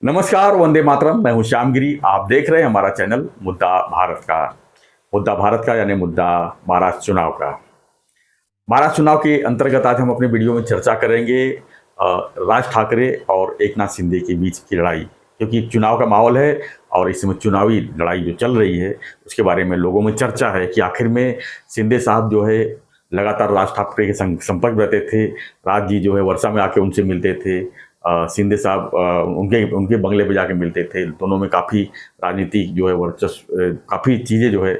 नमस्कार, वंदे मातरम। मैं हूं श्यामगिरी। आप देख रहे हैं हमारा चैनल मुद्दा भारत का यानी मुद्दा महाराष्ट्र चुनाव का। महाराष्ट्र चुनाव के अंतर्गत आज हम अपने वीडियो में चर्चा करेंगे राज ठाकरे और एकनाथ शिंदे के बीच की लड़ाई, क्योंकि चुनाव का माहौल है और इस समय चुनावी लड़ाई जो चल रही है उसके बारे में लोगों में चर्चा है कि आखिर में शिंदे साहब जो है लगातार राज ठाकरे के संपर्क में रहते थे। राज जी जो है वर्षा में आके उनसे मिलते थे। शिंदे साहब उनके बंगले पे जाके मिलते थे। दोनों में काफ़ी राजनीतिक जो है वर्चस्व, काफ़ी चीज़ें जो है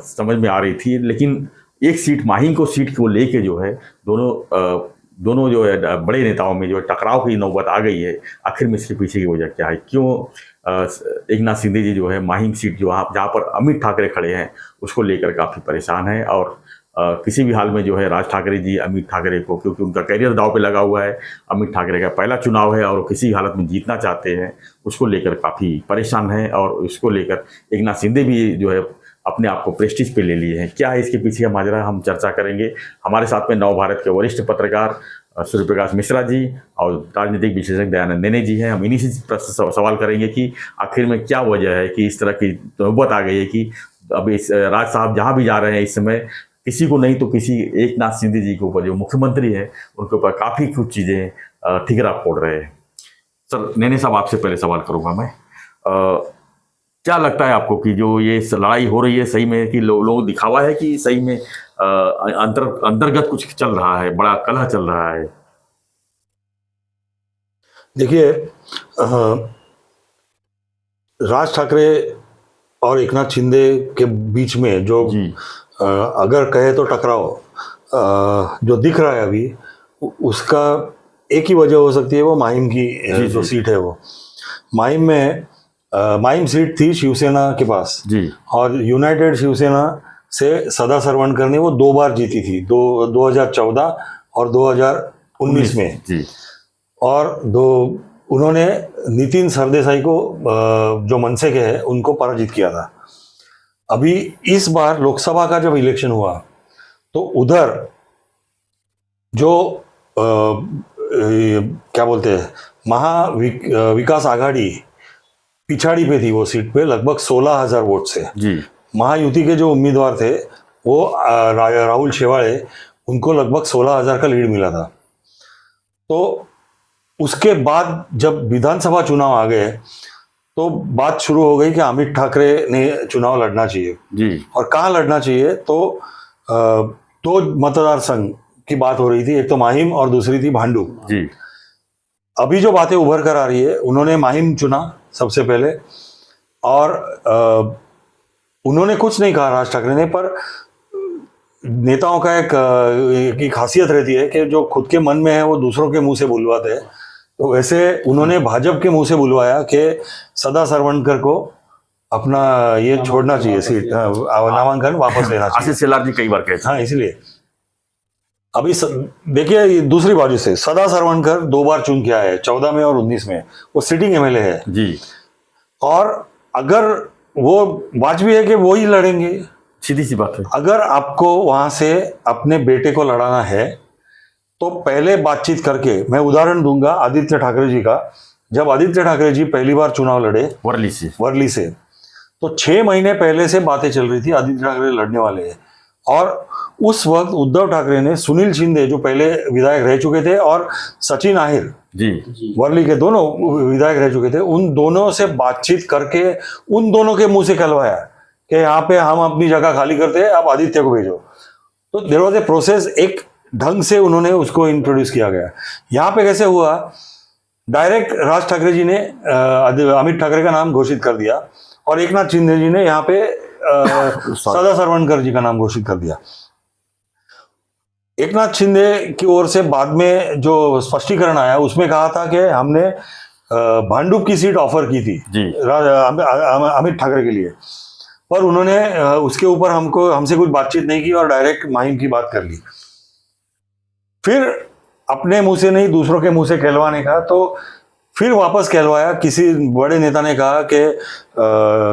समझ में आ रही थी। लेकिन एक सीट माहिम को सीट को लेके जो है दोनों जो है बड़े नेताओं में जो है टकराव की नौबत आ गई है। आखिर में इसके पीछे की वजह क्या है? क्यों एकनाथ शिंदे जी जो है माहिम सीट जो जहाँ पर अमित ठाकरे खड़े हैं उसको लेकर काफ़ी परेशान है और किसी भी हाल में जो है राज ठाकरे जी अमित ठाकरे को, क्योंकि उनका करियर दांव पे लगा हुआ है, अमित ठाकरे का पहला चुनाव है और वो किसी हालत में जीतना चाहते हैं, उसको लेकर काफ़ी परेशान हैं। और इसको लेकर एकनाथ शिंदे भी जो है अपने आप को प्रेस्टीज पे ले लिए हैं। क्या है इसके पीछे का माजरा, हम चर्चा करेंगे। हमारे साथ में नव भारत के वरिष्ठ पत्रकार सूर्य प्रकाश मिश्रा जी और राजनीतिक विशेषज्ञ दयानंद नेने जी हैं। हम इन्हीं से प्रश्न सवाल करेंगे कि आखिर में क्या वजह है कि इस तरह की नौबत आ गई है कि अब इस राज साहब जहाँ भी जा रहे हैं इस समय किसी को नहीं तो किसी एकनाथ शिंदे जी के ऊपर, जो मुख्यमंत्री है, उनके ऊपर काफ़ी कुछ चीज़ें ठिकरा फोड़ रहे हैं। सर नेने साहब, आपसे पहले सवाल करूंगा मैं, क्या लगता है आपको कि जो ये लड़ाई हो रही है सही में कि लोग दिखावा है कि सही में अंतर्गत कुछ चल रहा है, बड़ा कलह चल रहा है? देखिए, राज ठाकरे और एकनाथ शिंदे के बीच में जो अगर कहे तो टकराव जो दिख रहा है अभी, उसका एक ही वजह हो सकती है, वो माहिम की जो सीट है। वो माहिम सीट थी शिवसेना के पास जी, और यूनाइटेड शिवसेना से सदा सरवणकर ने वो 2 बार जीती थी, 2014 और 2019 में जी। और उन्होंने नितिन सरदेसाई को जो मनसे के हैं उनको पराजित किया था। अभी इस बार लोकसभा का जब इलेक्शन हुआ तो उधर जो क्या बोलते हैं विकास आघाड़ी पिछाड़ी पे थी, वो सीट पे लगभग 16,000 वोट से जी। महायुति के जो उम्मीदवार थे वो राहुल शेवाड़े, उनको लगभग 16,000 का लीड मिला था। तो उसके बाद जब विधानसभा चुनाव आ गए तो बात शुरू हो गई कि अमित ठाकरे ने चुनाव लड़ना चाहिए जी। और कहाँ लड़ना चाहिए, तो 2 मतदार संघ की बात हो रही थी, एक तो माहिम और दूसरी थी भांडुप जी। अभी जो बातें उभर कर आ रही है, उन्होंने माहिम चुना सबसे पहले और उन्होंने कुछ नहीं कहा राज ठाकरे ने, पर नेताओं का एक खासियत रहती है कि जो खुद के मन में है वो दूसरों के मुंह से बुलवाते हैं। तो वैसे उन्होंने भाजपा के मुंह से बुलवाया कि सदा सरवणकर को अपना ये छोड़ना चाहिए, सीट नामांकन वापस लेना चाहिए। आशीष शेलार जी कई बार कहते हैं। हाँ, इसलिए अभी देखिए दूसरी बाजू से सदा सरवणकर 2 बार चुन के आए, 14 में और 19 में। वो सिटिंग एमएलए है जी। और अगर वो वाजबी है कि वो ही लड़ेंगे, सीधी सी बात है। अगर आपको वहां से अपने बेटे को लड़ाना है तो पहले बातचीत करके, मैं उदाहरण दूंगा आदित्य ठाकरे जी का। जब आदित्य ठाकरे जी पहली बार चुनाव लड़े वर्ली से तो 6 महीने पहले से बातें चल रही थी आदित्य ठाकरे लड़ने वाले हैं। और उस वक्त उद्धव ठाकरे ने सुनील शिंदे, जो पहले विधायक रह चुके थे, और सचिन आहिर जी वर्ली के दोनों विधायक रह चुके थे, उन दोनों से बातचीत करके उन दोनों के मुंह से कहलवाया कि यहाँ पे हम अपनी जगह खाली करते हैं, आप आदित्य को भेजो। तो देयर वाज ए प्रोसेस, एक ढंग से उन्होंने उसको इंट्रोड्यूस किया गया। यहाँ पे कैसे हुआ, डायरेक्ट राज ठाकरे जी ने अमित ठाकरे का नाम घोषित कर दिया और एकनाथ शिंदे जी ने यहाँ पे सदा सरवणकर जी का नाम घोषित कर दिया। एकनाथ शिंदे की ओर से बाद में जो स्पष्टीकरण आया उसमें कहा था कि हमने भांडुप की सीट ऑफर की थी अमित ठाकरे के लिए, पर उन्होंने उसके ऊपर हमसे कुछ बातचीत नहीं की और डायरेक्ट माहिम की बात कर ली। फिर अपने मुंह से नहीं दूसरों के मुंह से कहलवाने का, तो फिर वापस कहलवाया। किसी बड़े नेता ने कहा कि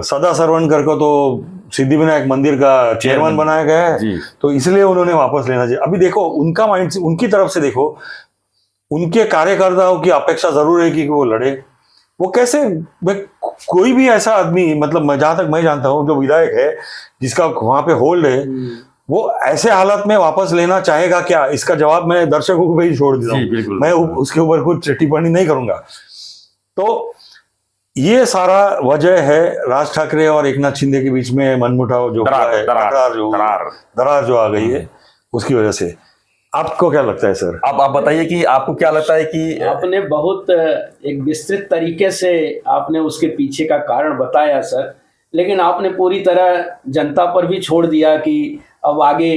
सदा सरवणकर को तो सिद्धिविनायक मंदिर का चेयरमैन बनाया गया है, तो इसलिए उन्होंने वापस लेना चाहिए। अभी देखो उनका माइंड, उनकी तरफ से देखो, उनके कार्यकर्ताओं की अपेक्षा जरूर है कि वो लड़े, वो कैसे, कोई भी ऐसा आदमी, मतलब जहां तक मैं जानता हूँ, जो विधायक है जिसका वहां पे होल्ड है, वो ऐसे हालात में वापस लेना चाहेगा क्या? इसका जवाब मैं दर्शकों को ही छोड़ देता हूँ, मैं उसके ऊपर कुछ टिप्पणी नहीं करूंगा। तो ये सारा वजह है राज ठाकरे और एकनाथ शिंदे के बीच में मनमुटाव जो हुआ है, दरार जो आ गई है, उसकी वजह से। आपको क्या लगता है सर? आप बताइए कि आपको क्या लगता है कि आपने बहुत एक विस्तृत तरीके से आपने उसके पीछे का कारण बताया सर, लेकिन आपने पूरी तरह जनता पर भी छोड़ दिया कि अब आगे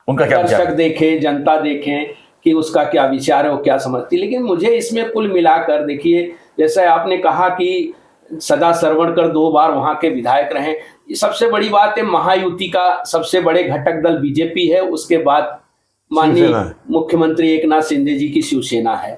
उनका क्या दर्शक देखें, जनता देखें कि उसका क्या विचार है, वो क्या समझती। लेकिन मुझे इसमें कुल मिलाकर देखिए, जैसे आपने कहा कि सदा सरवणकर 2 बार वहां के विधायक रहे, सबसे बड़ी बात है महायुति का सबसे बड़े घटक दल बीजेपी है, उसके बाद माननीय मुख्यमंत्री एकनाथ शिंदे जी की शिवसेना है।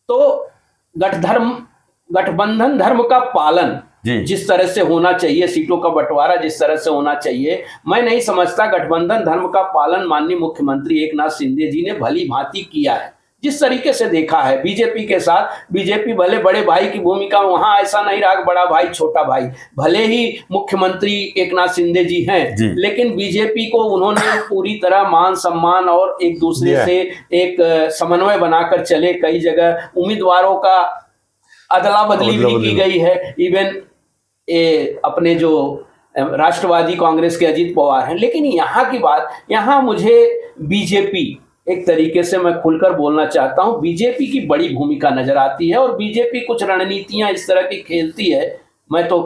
तो गठबंधन धर्म का पालन जिस तरह से होना चाहिए, सीटों का बंटवारा जिस तरह से होना चाहिए, मैं नहीं समझता गठबंधन धर्म का पालन माननीय मुख्यमंत्री एकनाथ शिंदे जी ने भली भांति किया है। जिस तरीके से देखा है बीजेपी के साथ, बीजेपी भले बड़े भाई की भूमिका वहां ऐसा नहीं रहा, बड़ा भाई छोटा भाई, भले ही मुख्यमंत्री एकनाथ शिंदे जी हैं, लेकिन बीजेपी को उन्होंने पूरी तरह मान सम्मान और एक दूसरे से एक समन्वय बनाकर चले। कई जगह उम्मीदवारों का अदला बदली भी की गई है, इवन अपने जो राष्ट्रवादी कांग्रेस के अजीत पवार हैं। लेकिन यहाँ की बात, यहाँ मुझे बीजेपी, एक तरीके से मैं खुलकर बोलना चाहता हूं, बीजेपी की बड़ी भूमिका नजर आती है और बीजेपी कुछ रणनीतियां इस तरह की खेलती है, मैं तो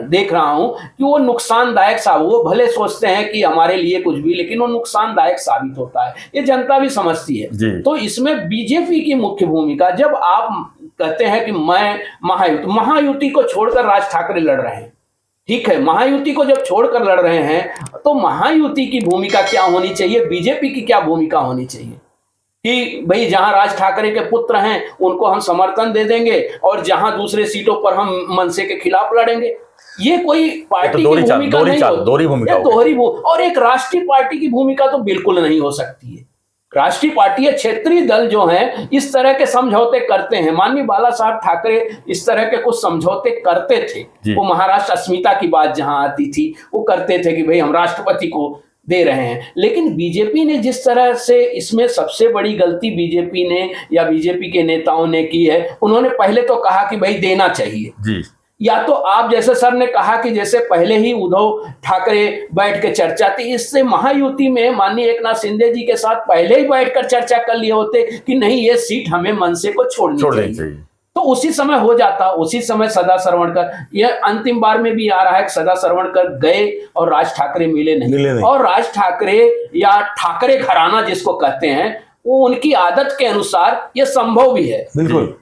देख रहा हूं कि वो नुकसानदायक साबित, वो भले सोचते हैं कि हमारे लिए कुछ भी, लेकिन वो नुकसानदायक साबित होता है, ये जनता भी समझती है। तो इसमें बीजेपी की मुख्य भूमिका, जब आप कहते हैं कि मैं महायुति को छोड़कर राज ठाकरे लड़ रहे हैं, ठीक है, महायुति को जब छोड़कर लड़ रहे हैं तो महायुति की भूमिका क्या होनी चाहिए, बीजेपी की क्या भूमिका होनी चाहिए कि भाई जहां राज ठाकरे के पुत्र हैं उनको हम समर्थन दे देंगे और जहां दूसरे सीटों पर हम मनसे के खिलाफ लड़ेंगे। ये कोई पार्टी की भूमिका नहीं होती, और एक राष्ट्रीय पार्टी की भूमिका तो बिल्कुल नहीं हो सकती है। राष्ट्रीय पार्टी है, क्षेत्रीय दल जो हैं इस तरह के समझौते करते हैं। माननीय बाला साहब ठाकरे इस तरह के कुछ समझौते करते थे, वो महाराष्ट्र अस्मिता की बात जहां आती थी वो करते थे कि भाई हम राष्ट्रपति को दे रहे हैं। लेकिन बीजेपी ने जिस तरह से, इसमें सबसे बड़ी गलती बीजेपी ने या बीजेपी के नेताओं ने की है, उन्होंने पहले तो कहा कि भाई देना चाहिए जी। या तो आप जैसे सर ने कहा कि जैसे पहले ही उद्धव ठाकरे बैठ के चर्चा थी, इससे महायुति में माननीय एकनाथ शिंदे जी के साथ पहले ही बैठकर चर्चा कर लिए होते कि नहीं ये सीट हमें मनसे को छोड़नी चाहिए, तो उसी समय हो जाता। उसी समय सदा सरवणकर, यह अंतिम बार में भी आ रहा है कि सदा सरवणकर गए और राज ठाकरे मिले नहीं। और राज ठाकरे या ठाकरे घराना जिसको कहते हैं, वो उनकी आदत के अनुसार ये संभव भी है बिल्कुल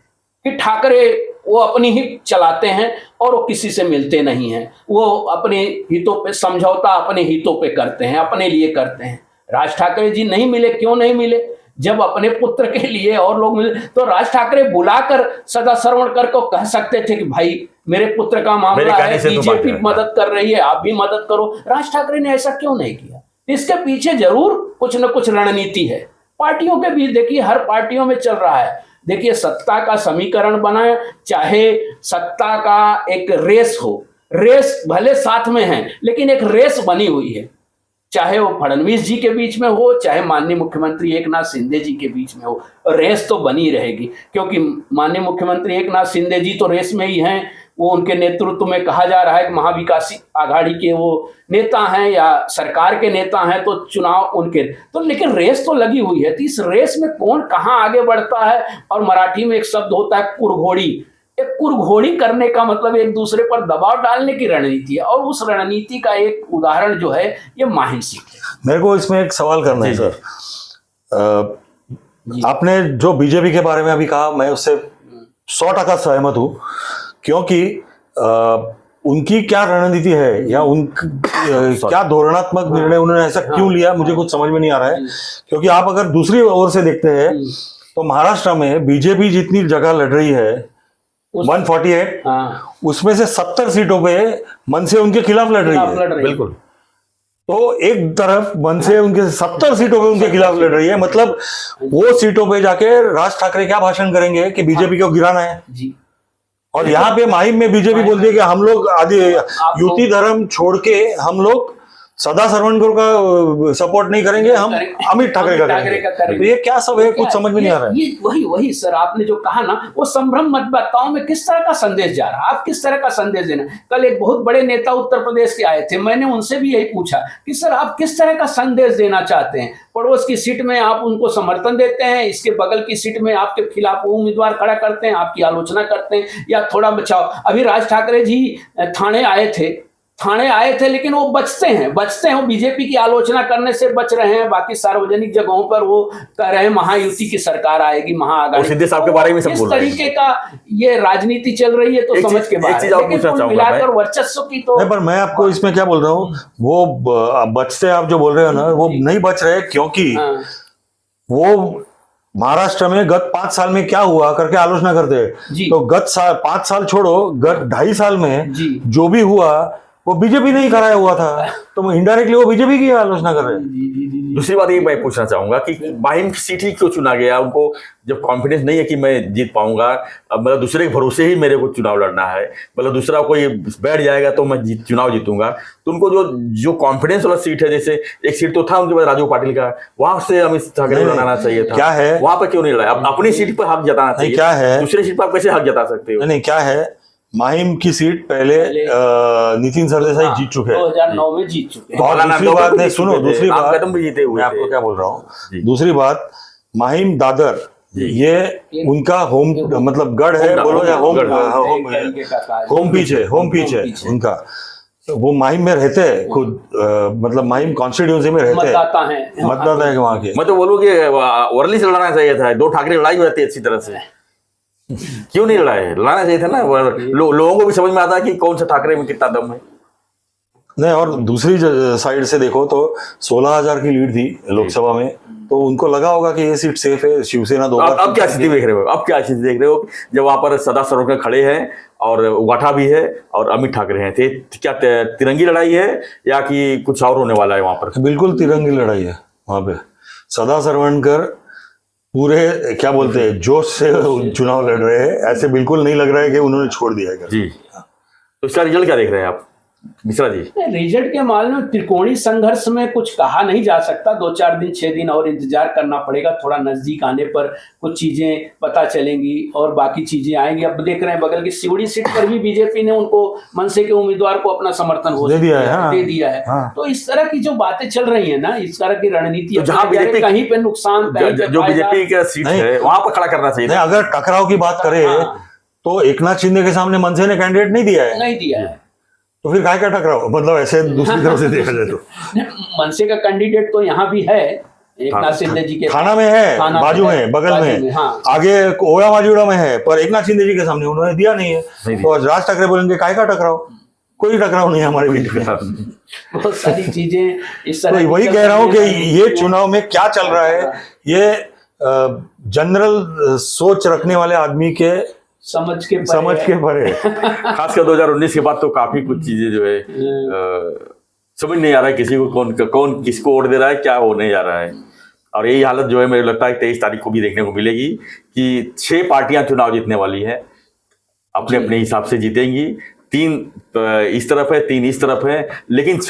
कि ठाकरे वो अपनी ही चलाते हैं और वो किसी से मिलते नहीं हैं, वो अपने हितों पे समझौता अपने हितों पे करते हैं, अपने लिए करते हैं। राज ठाकरे जी नहीं मिले, क्यों नहीं मिले? जब अपने पुत्र के लिए और लोग मिले तो राज ठाकरे बुलाकर सदा सरवणकर को कह सकते थे कि भाई मेरे पुत्र का मामला है, बीजेपी मदद कर रही है, आप भी मदद करो। राज ठाकरे ने ऐसा क्यों नहीं किया? इसके पीछे जरूर कुछ न कुछ रणनीति है। पार्टियों के बीच देखिए, हर पार्टियों में चल रहा है। देखिए सत्ता का समीकरण बना, चाहे सत्ता का एक रेस हो, रेस भले साथ में है लेकिन एक रेस बनी हुई है, चाहे वो फडणवीस जी के बीच में हो, चाहे माननीय मुख्यमंत्री एकनाथ शिंदे जी के बीच में हो, रेस तो बनी रहेगी। क्योंकि माननीय मुख्यमंत्री एकनाथ शिंदे जी तो रेस में ही हैं, वो उनके नेतृत्व में कहा जा रहा है कि महाविकास आघाड़ी के वो नेता हैं या सरकार के नेता हैं, तो चुनाव उनके, तो लेकिन रेस तो लगी हुई है। तो इस रेस में कौन कहाँ आगे बढ़ता है, और मराठी में एक शब्द होता है कुरघोड़ी, एक कुरघोड़ी करने का मतलब एक दूसरे पर दबाव डालने की रणनीति है, और उस रणनीति का एक उदाहरण जो है ये माहिम सिंह है। मेरे को इसमें एक सवाल करना है सर, आपने जो बीजेपी के बारे में अभी कहा, मैं उससे 100% सहमत हूँ, क्योंकि उनकी क्या रणनीति है या क्या धोरणात्मक निर्णय उन्होंने ऐसा क्यों लिया, मुझे कुछ समझ में नहीं आ रहा है। क्योंकि आप अगर दूसरी ओर से देखते हैं तो महाराष्ट्र में बीजेपी जितनी जगह लड़ रही है 148, उसमें से 70 सीटों पे मनसे उनके खिलाफ लड़ रही है। बिल्कुल, तो एक तरफ मनसे उनके 70 सीटों पे उनके खिलाफ लड़ रही है, मतलब वो सीटों पे जाके राज ठाकरे क्या भाषण करेंगे कि बीजेपी को गिराना है जी। और यहाँ पे माहिम में बीजेपी बोलती है कि हम लोग आदि युति धर्म छोड़ के हम लोग सदा सरवणकर का सपोर्ट नहीं करेंगे, हम अमित ठाकरे का करेंगे। तो ये क्या सब है, कुछ समझ में नहीं आ रहा है। ये वही सर आपने जो कहा ना, वो संभ्रम मतदाताओं में किस तरह का संदेश जा रहा है, आप किस तरह का संदेश देना। कल एक बहुत बड़े नेता उत्तर प्रदेश के आए थे, मैंने उनसे भी यही पूछा कि सर आप किस तरह का संदेश देना चाहते हैं। पड़ोस की सीट में आप उनको समर्थन देते हैं, इसके बगल की सीट में आपके खिलाफ वो उम्मीदवार खड़ा करते हैं, आपकी आलोचना करते हैं, या थोड़ा बचाव। अभी राज ठाकरे जी थाने आए थे लेकिन वो बचते हैं, वो बीजेपी की आलोचना करने से बच रहे हैं। बाकी सार्वजनिक जगहों पर वो कह रहे हैं महायुति की सरकार आएगी, महाआघाड़ी। सिद्धे साहब के बारे में सब इस बोल रहे हैं। तरीके का ये राजनीति चल रही है, तो समझ के बात है। लेकिन कुल मिलाकर वर्चस्व की तो नहीं, पर मैं आपको इसमें क्या बोल रहा हूँ, वो बचते आप जो बोल रहे हो ना, वो नहीं बच रहे, क्योंकि वो महाराष्ट्र में गत 5 साल में क्या हुआ करके आलोचना करते हैं। तो गत 5 साल छोड़ो, गत 2.5 साल में जो भी हुआ वो बीजेपी ने ही कराया हुआ था, तो इनडायरेक्टली वो बीजेपी की आलोचना कर रहे हैं। दूसरी बात ये मैं पूछना चाहूंगा कि माहिम की सीट ही क्यों चुना गया? उनको जब कॉन्फिडेंस नहीं है कि मैं जीत पाऊंगा, अब मतलब दूसरे के भरोसे ही मेरे को चुनाव लड़ना है, मतलब दूसरा कोई बैठ जाएगा तो मैं चुनाव जीतूंगा, तो उनको जो कॉन्फिडेंस वाला सीट है, जैसे एक सीट तो था उनके पास राजू पाटिल का, वहां से अमित ठाकरे को लड़ाना चाहिए था। क्या है वहां पर क्यों नहीं लड़ा? अपनी सीट पर हक जताना चाहिए। क्या है दूसरी सीट पर आप कैसे हक जता सकते हो? नहीं, क्या है, माहिम की सीट पहले नितिन सरदेसाई जीत चुके हैं, 2009 में जीत चुके हैं। और दूसरी बात नहीं, सुनो, दूसरी बात कदम भी जीते हुए, मैं आपको क्या बोल रहा हूँ, दूसरी बात, माहिम दादर ये उनका होम मतलब गढ़ है बोलो, या होम पिच है उनका। वो माहिम में रहते हैं खुद, मतलब माहिम कॉन्स्टिट्यूंसी में रहते हैं, मतदाता है वहाँ के। मैं तो बोलूँ कि वर्ली से लड़ना चाहिए था, 2 ठाकरे लड़ाई हो जाती है अच्छी तरह से, क्यों नहीं लड़ाना चाहिए था ना। लोगों को भी समझ में आता है कि कौन सा ठाकरे में कितना दम है। नहीं, और दूसरी साइड से देखो तो 16,000 की लीड थी लोकसभा में, तो उनको लगा होगा कि ये सीट सेफ है, शिवसेना 2 बार। अब क्या स्थिति देख रहे हो? अब क्या स्थिति देख रहे हो जब वहां पर सदा सरवणकर खड़े हैं और वाठा भी है और अमित ठाकरे हैं? क्या तिरंगी लड़ाई है या कि कुछ और होने वाला है वहां पर? बिल्कुल तिरंगी लड़ाई है वहां पे। सदा सरवणकर पूरे क्या बोलते हैं जोश से चुनाव लड़ रहे हैं, ऐसे बिल्कुल नहीं लग रहा है कि उन्होंने छोड़ दिया है जी। तो इसका रिजल्ट क्या देख रहे हैं आप मिश्रा जी? रिजल्ट के मामले में त्रिकोणीय संघर्ष में कुछ कहा नहीं जा सकता। 2-4 दिन 6 दिन और इंतजार करना पड़ेगा, थोड़ा नजदीक आने पर कुछ चीजें पता चलेंगी और बाकी चीजें आएंगी। अब देख रहे हैं बगल की सिवड़ी सीट पर भी बीजेपी ने उनको मनसे के उम्मीदवार को अपना समर्थन दे दिया है। तो इस तरह की जो बातें चल रही है ना, इस तरह की रणनीति, जहाँ बीजेपी कहीं पे नुकसान, जो बीजेपी का सीट है वहां पर खड़ा करना चाहिए। अगर टकराव की बात करें तो एकनाथ शिंदे के सामने मनसे ने कैंडिडेट नहीं दिया है, तो फिर काय का टकराव, मतलब ऐसे दूसरी तरफ से देखा जाए तो मनसे का कैंडिडेट तो यहाँ भी है, एकनाथ शिंदे जी के थाना में है, बाजू में, बगल में, आगे ओया माजूड़ा में है, पर एकनाथ शिंदे जी के सामने उन्होंने दिया नहीं है। तो राज ठाकरे बोलेंगे काय का टकराव, कोई टकराव नहीं है हमारे बीच में। बहुत सारी चीजें इस तरह। वही कह रहा हूँ कि ये चुनाव में क्या चल रहा है, ये जनरल सोच रखने वाले आदमी के समझ के परे खासकर 2019 के बाद तो काफी कुछ चीजें जो है समझ नहीं आ रहा है किसी को, कौन किसको वोट दे रहा है, क्या होने जा रहा है। और यही हालत जो है मेरे लगता है 23 तारीख को भी देखने को मिलेगी कि 6 पार्टियां चुनाव जीतने वाली हैं, अपने अपने हिसाब से जीतेंगी। 3 इस तरफ है, 3 इस तरफ है, लेकिन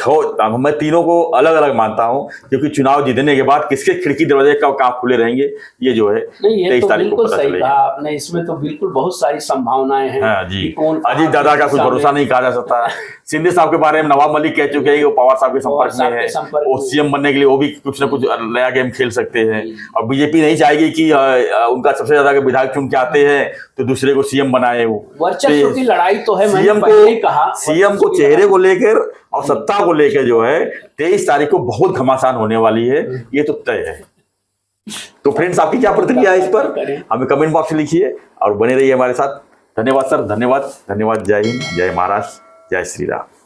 मैं तीनों को अलग अलग मानता हूं, क्योंकि चुनाव जीतने के बाद किसके खिड़की दरवाजे कहाँ खुले रहेंगे ये जो है 23 तारीख को पता चलेगा। आपने इसमें तो बिल्कुल बहुत सारी संभावनाएं हैं। हाँ जी, अजीत दादा का कुछ भरोसा नहीं कहा जा सकता। सिंधे साहब के बारे में नवाब मलिक कह चुके हैं कि वो पवार साहब के संपर्क में है, वो सीएम बनने के लिए वो भी कुछ ना कुछ नया गेम खेल सकते हैं। और बीजेपी नहीं चाहेगी कि उनका सबसे ज्यादा विधायक चुन के आते हैं तो दूसरे को सीएम बनाए। वो वर्चस्व की लड़ाई तो है, सीएम को चेहरे को लेकर और सत्ता को लेकर जो है 23 तारीख को बहुत घमासान होने वाली है, ये तो तय है। तो फ्रेंड्स, आपकी क्या प्रतिक्रिया है इस पर, हमें कमेंट बॉक्स में लिखिए और बने रहिए हमारे साथ। धन्यवाद सर, धन्यवाद। जय हिंद, जय महाराष्ट्र, जय श्री राम।